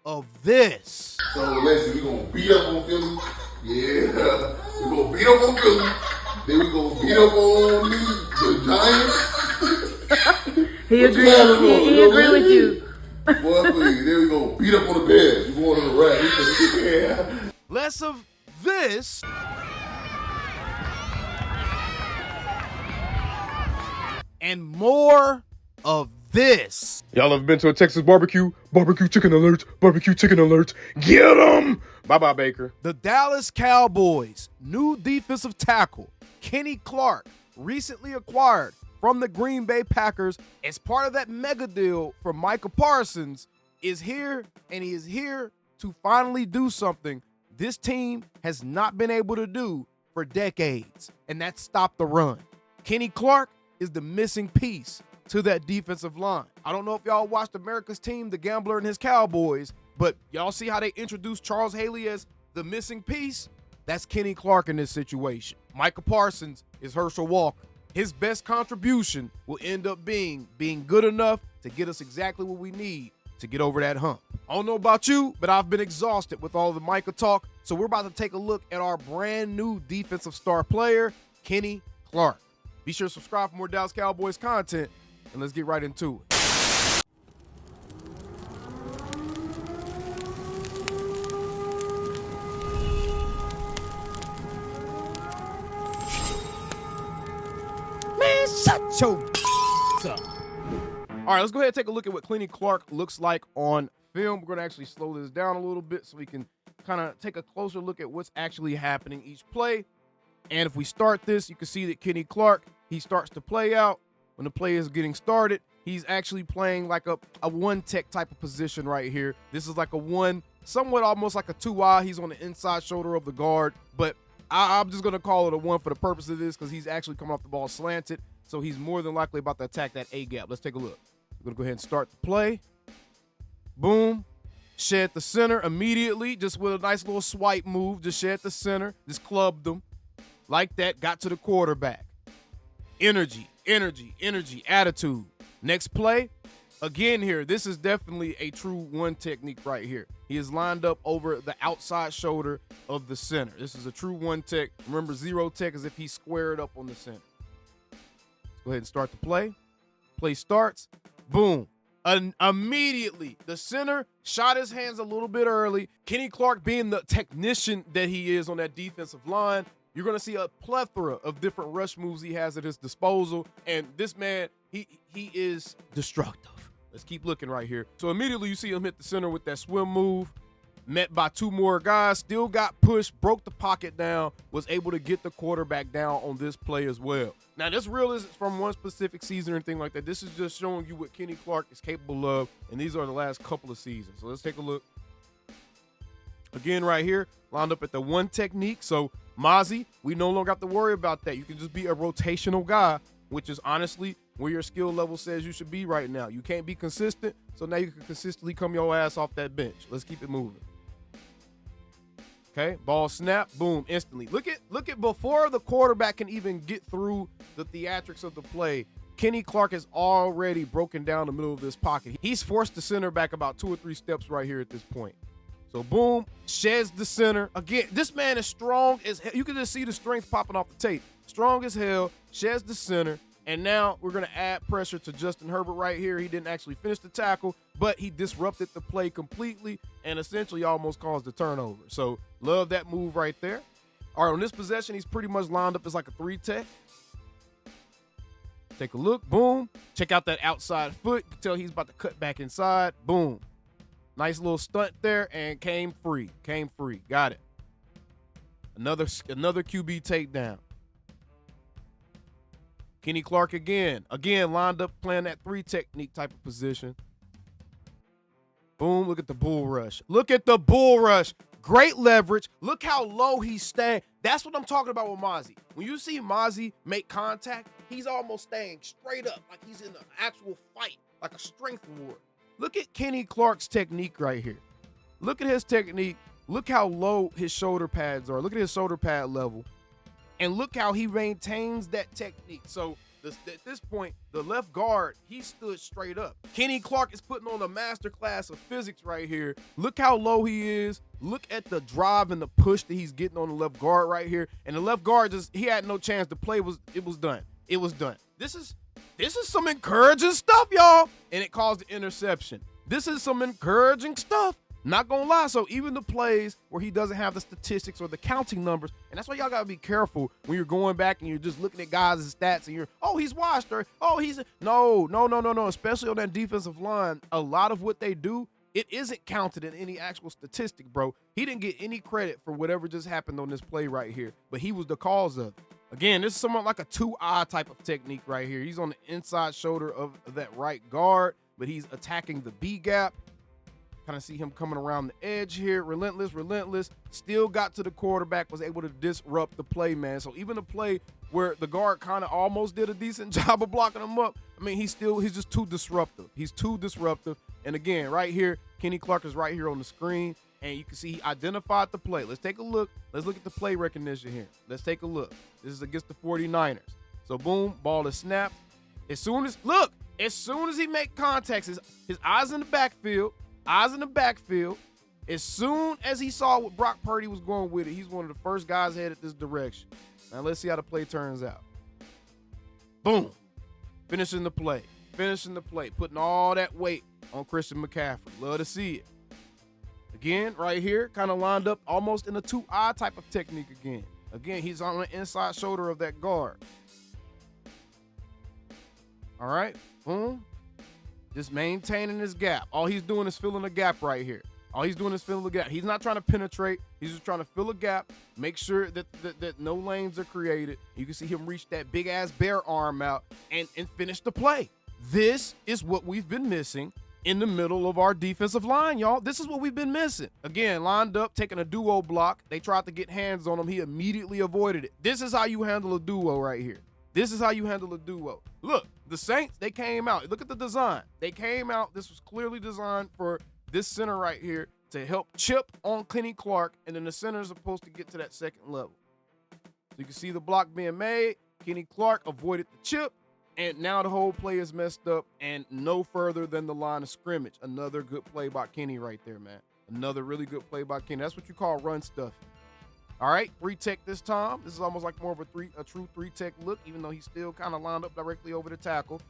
of this. So listen, we gonna beat up on Philly. Yeah, we gonna beat up on Philly. Then we gonna beat up on the Giants. He agree with you. Boy, please. Then we gonna beat up on the Bears. We going on the rack. Yeah. Less of this and more of this. Y'all ever been to a Texas barbecue? Barbecue chicken alert. Barbecue chicken alert. Get 'em! Bye-bye, Baker. The Dallas Cowboys' new defensive tackle, Kenny Clark, recently acquired from the Green Bay Packers as part of that mega deal for Micah Parsons, is here, and he is here to finally do something this team has not been able to do for decades, and that's stop the run. Kenny Clark is the missing piece to that defensive line. I don't know if y'all watched America's Team, The Gambler and His Cowboys, but y'all see how they introduced Charles Haley as the missing piece? That's Kenny Clark in this situation. Micah Parsons is Herschel Walker. His best contribution will end up being good enough to get us exactly what we need to get over that hump. I don't know about you, but I've been exhausted with all the Micah talk, so we're about to take a look at our brand new defensive star player, Kenny Clark. Be sure to subscribe for more Dallas Cowboys content, and let's get right into it. Man, shut your up. All right, let's go ahead and take a look at what Kenny Clark looks like on film. We're going to actually slow this down a little bit so we can kind of take a closer look at what's actually happening each play. And if we start this, you can see that Kenny Clark, he starts to play out. When the play is getting started, he's actually playing like a one-tech type of position right here. This is like a one, somewhat almost like a 2-eye. He's on the inside shoulder of the guard, but I'm just going to call it a one for the purpose of this because he's actually coming off the ball slanted, so he's more than likely about to attack that A-gap. Let's take a look. We're going to go ahead and start the play. Boom. Shed the center immediately, just with a nice little swipe move. Just shed the center, just clubbed them. Like that, got to the quarterback. Energy, energy, energy, attitude. Next play, again here, this is definitely a true one technique right here. He is lined up over the outside shoulder of the center. This is a true one tech. Remember, zero tech is if he's squared up on the center. Let's go ahead and start the play. Play starts. Boom. Immediately, the center shot his hands a little bit early. Kenny Clark, being the technician that he is on that defensive line, you're going to see a plethora of different rush moves he has at his disposal. And this man, he is destructive. Let's keep looking right here. So immediately you see him hit the center with that swim move, met by two more guys, still got pushed, broke the pocket down, was able to get the quarterback down on this play as well. Now, this reel isn't from one specific season or anything like that. This is just showing you what Kenny Clark is capable of, and these are the last couple of seasons. So let's take a look. Again, right here, lined up at the one technique. So Mozzie, we no longer have to worry about that. You can just be a rotational guy, which is honestly where your skill level says you should be right now. You can't be consistent, so now you can consistently come your ass off that bench. Let's keep it moving. Okay, ball snap, boom, instantly. Look at before the quarterback can even get through the theatrics of the play, Kenny Clark has already broken down the middle of this pocket. He's forced the center back about 2 or 3 steps right here at this point. So boom, sheds the center. Again, this man is strong as hell. You can just see the strength popping off the tape. Strong as hell, sheds the center. And now we're going to add pressure to Justin Herbert right here. He didn't actually finish the tackle, but he disrupted the play completely and essentially almost caused the turnover. So love that move right there. All right, on this possession, he's pretty much lined up as like a 3-tech. Take a look. Boom. Check out that outside foot. You can tell he's about to cut back inside. Boom. Nice little stunt there and came free. Came free. Got it. Another QB takedown. Kenny Clark again lined up playing that 3 technique type of position. Boom, look at the bull rush. Look at the bull rush. Great leverage. Look how low he's staying. That's what I'm talking about with Mozzie. When you see Mozzie make contact, he's almost staying straight up like he's in an actual fight, like a strength war. Look at Kenny Clark's technique right here. Look at his technique. Look how low his shoulder pads are. Look at his shoulder pad level. And look how he maintains that technique. So At this point, the left guard, he stood straight up. Kenny Clark is putting on a master class of physics right here. Look how low he is. Look at the drive and the push that he's getting on the left guard right here. And the left guard he had no chance to play. It was done. It was done. This is some encouraging stuff, y'all. And it caused the interception. This is some encouraging stuff. Not gonna lie. So even the plays where he doesn't have the statistics or the counting numbers, and that's why y'all gotta be careful when you're going back and you're just looking at guys' stats and he's washed, or he's no. Especially on that defensive line, a lot of what they do, it isn't counted in any actual statistic, bro. He didn't get any credit for whatever just happened on this play right here, but he was the cause of it. Again, this is somewhat like a 2-eye type of technique right here. He's on the inside shoulder of that right guard, but he's attacking the B gap. Kind of see him coming around the edge here. Relentless. Still got to the quarterback, was able to disrupt the play, man. So even a play where the guard kind of almost did a decent job of blocking him up, I mean, he's just too disruptive. He's too disruptive. And again, right here, Kenny Clark is right here on the screen, and you can see he identified the play. Let's take a look. Let's look at the play recognition here. Let's take a look. This is against the 49ers. So boom, ball is snapped. As soon as he make contact, his eyes in the backfield, as soon as he saw what Brock Purdy was going with it, he's one of the first guys headed this direction. Now let's see how the play turns out. Boom. Finishing the play, putting all that weight on Christian McCaffrey. Love to see it. Again, right here, kind of lined up almost in a 2-eye type of technique again. Again, he's on the inside shoulder of that guard. All right, boom. Just maintaining his gap. All he's doing is filling a gap right here. He's not trying to penetrate. He's just trying to fill a gap, make sure that no lanes are created. You can see him reach that big-ass bear arm out and finish the play. This is what we've been missing in the middle of our defensive line, y'all. This is what we've been missing. Again, lined up, taking a duo block. They tried to get hands on him. He immediately avoided it. This is how you handle a duo right here. Look, the Saints, they came out. Look at the design. They came out. This was clearly designed for this center right here to help chip on Kenny Clark, and then the center is supposed to get to that second level. So you can see the block being made. Kenny Clark avoided the chip, and now the whole play is messed up and no further than the line of scrimmage. Another good play by Kenny right there, man. Another really good play by Kenny. That's what you call run stuff. All right, 3-tech this time. This is almost like more of a true 3-tech look, even though he's still kind of lined up directly over the tackle.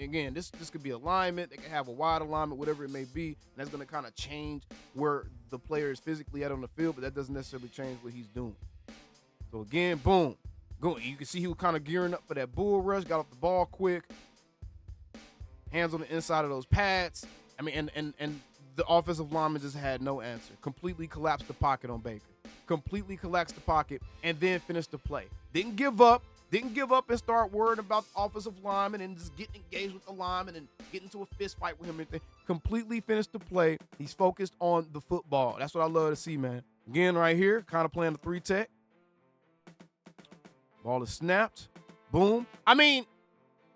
Again, this could be alignment. They can have a wide alignment, whatever it may be, and that's going to kind of change where the player is physically at on the field, but that doesn't necessarily change what he's doing. So again, boom. You can see he was kind of gearing up for that bull rush, got off the ball quick. Hands on the inside of those pads. I mean, and the offensive lineman just had no answer. Completely collapsed the pocket on Baker. Completely collapsed the pocket and then finished the play. Didn't give up and start worrying about the offensive lineman and just getting engaged with the lineman and get into a fist fight with him and everything. Completely finished the play. He's focused on the football. That's what I love to see, man. Again, right here, kind of playing the 3-tech. Ball is snapped. Boom. I mean,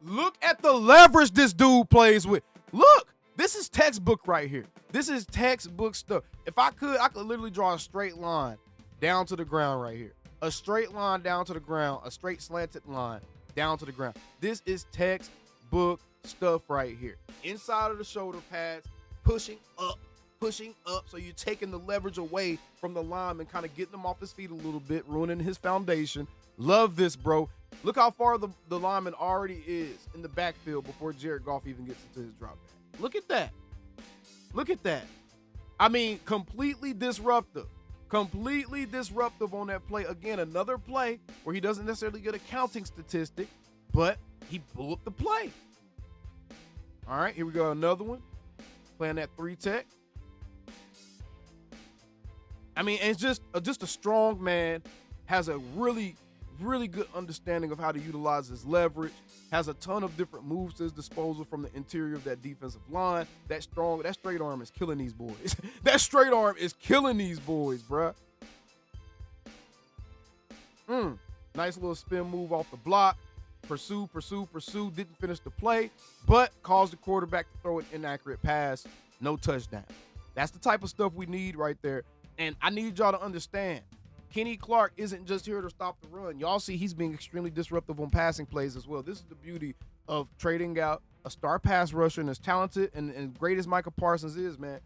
look at the leverage this dude plays with. Look, this is textbook right here. This is textbook stuff. If I could literally draw a straight line down to the ground right here. A straight line down to the ground, a straight slanted line down to the ground. This is textbook stuff right here. Inside of the shoulder pads, pushing up. So you're taking the leverage away from the lineman, kind of getting him off his feet a little bit, ruining his foundation. Love this, bro. Look how far the lineman already is in the backfield before Jared Goff even gets into his drop back. Look at that. I mean, completely disruptive on that play. Again, another play where he doesn't necessarily get a counting statistic, but he blew up the play. All right, here we go. Another one. Playing that 3-tech. I mean, it's just a strong man, has a really good understanding of how to utilize his leverage, has a ton of different moves to his disposal from the interior of that defensive line. That straight arm is killing these boys. That straight arm is killing these boys, bruh. Nice little spin move off the block. Pursue. Didn't finish the play, but caused the quarterback to throw an inaccurate pass. No touchdown. That's the type of stuff we need right there. And I need y'all to understand, Kenny Clark isn't just here to stop the run. Y'all see he's being extremely disruptive on passing plays as well. This is the beauty of trading out a star pass rusher, and as talented and great as Micah Parsons is, man,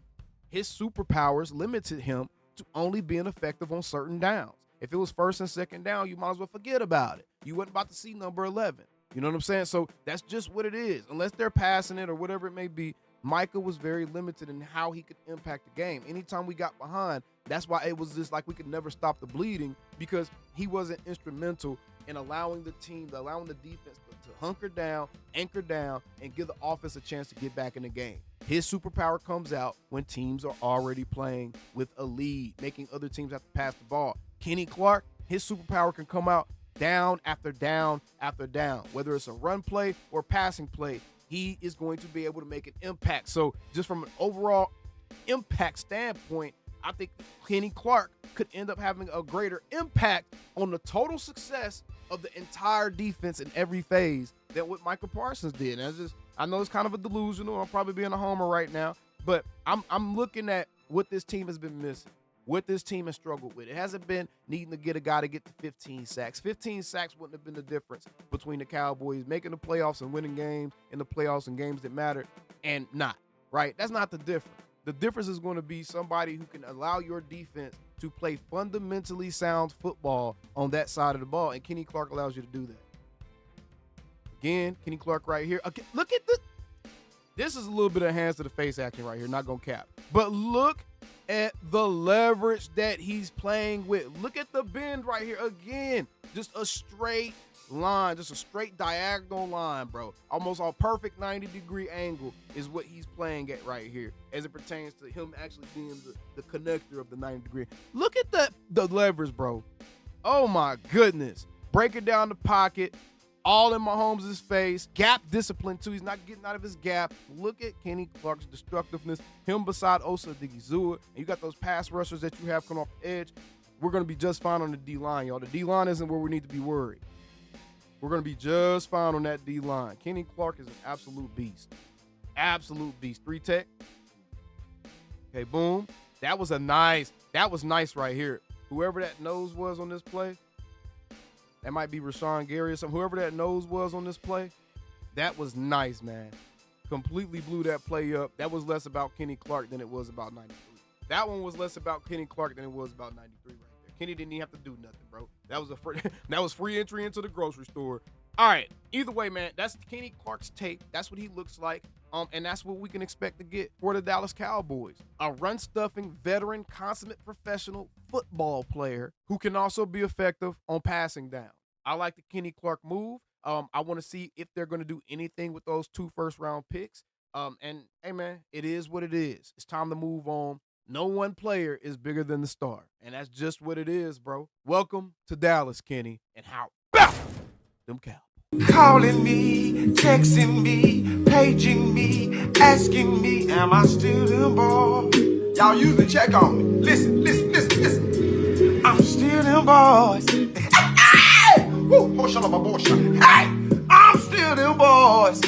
his superpowers limited him to only being effective on certain downs. If it was first and second down, you might as well forget about it. You wasn't about to see number 11. You know what I'm saying? So that's just what it is. Unless they're passing it or whatever it may be, Micah was very limited in how he could impact the game. Anytime we got behind, that's why it was just like we could never stop the bleeding, because he wasn't instrumental in allowing the defense to hunker down, anchor down, and give the offense a chance to get back in the game. His superpower comes out when teams are already playing with a lead, making other teams have to pass the ball. Kenny Clark, his superpower can come out down after down after down. Whether it's a run play or passing play, he is going to be able to make an impact. So just from an overall impact standpoint, I think Kenny Clark could end up having a greater impact on the total success of the entire defense in every phase than what Micah Parsons did. And I know it's kind of a delusional. I'm probably being a homer right now, but I'm looking at what this team has been missing, what this team has struggled with. It hasn't been needing to get a guy to get to 15 sacks. 15 sacks wouldn't have been the difference between the Cowboys making the playoffs and winning games in the playoffs and games that matter and not, right? That's not the difference. The difference is going to be somebody who can allow your defense to play fundamentally sound football on that side of the ball, and Kenny Clark allows you to do that. Again, Kenny Clark right here. Okay, look at this. This is a little bit of hands to the face action right here, not going to cap. But look at the leverage that he's playing with. Look at the bend right here again. Just a straight line, just a straight diagonal line, bro. Almost a perfect 90-degree angle is what he's playing at right here as it pertains to him actually being the connector of the 90-degree. Look at the leverage, bro. Oh, my goodness. Breaking down the pocket, all in Mahomes' face. Gap discipline, too. He's not getting out of his gap. Look at Kenny Clark's destructiveness. Him beside Osa Odighizuwa. And you got those pass rushers that you have coming off the edge. We're going to be just fine on the D-line, y'all. The D-line isn't where we need to be worried. We're going to be just fine on that D-line. Kenny Clark is an absolute beast. Absolute beast. 3-tech. Okay, boom. That was nice right here. Whoever that nose was on this play, that might be Rashawn Gary or something. Whoever that nose was on this play, that was nice, man. Completely blew that play up. That was less about Kenny Clark than it was about 93. That one was less about Kenny Clark than it was about 93 right there. Kenny didn't even have to do nothing, bro. That was free entry into the grocery store. All right. Either way, man, that's Kenny Clark's tape. That's what he looks like. And that's what we can expect to get for the Dallas Cowboys. A run-stuffing, veteran, consummate professional football player who can also be effective on passing down. I like the Kenny Clark move. I want to see if they're going to do anything with those 2 first-round picks. And, hey, man, it is what it is. It's time to move on. No one player is bigger than the star. And that's just what it is, bro. Welcome to Dallas, Kenny. And how about them Cowboys? Calling me, texting me, paging me, asking me, am I still them boys? Y'all usually check on me. Listen. I'm still them boys. Hey! Woo! Oh, shut up, my boy. Hey! I'm still them boys.